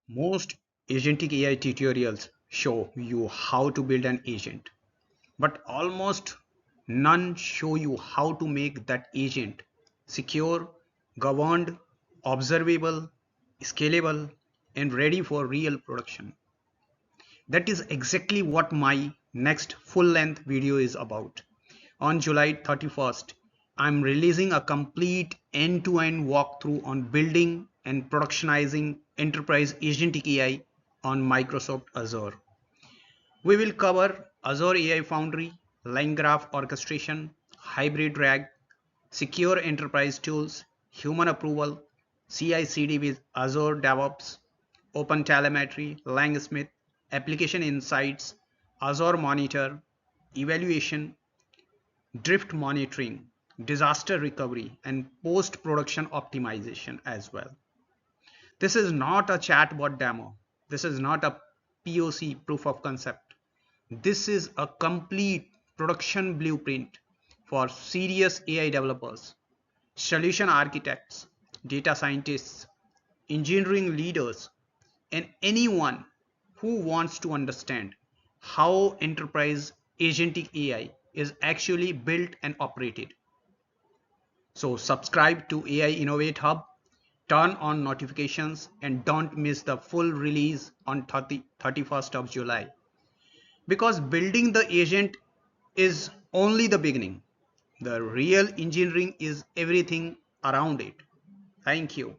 Most agentic AI tutorials show you how to build an agent, but almost none show you how to make that agent secure, governed, observable, scalable, and ready for real production. That is exactly what my next full-length video is about. On July 31st, I'm releasing a complete end-to-end walkthrough on building and productionizing Enterprise Agentic AI on Microsoft Azure. We will cover Azure AI Foundry, LangGraph Orchestration, Hybrid RAG, secure enterprise tools, human approval, CI/CD with Azure DevOps, OpenTelemetry, LangSmith, application insights, Azure Monitor, evaluation, drift monitoring, disaster recovery, and post-production optimization as well. This is not a chatbot demo. This is not a POC, proof of concept. This is a complete production blueprint for serious AI developers, solution architects, data scientists, engineering leaders, and anyone who wants to understand how enterprise agentic AI is actually built and operated. So subscribe to AIinovateHub, turn on notifications, and don't miss the full release on 31st of July. Because building the agent is only the beginning. The real engineering is everything around it. Thank you.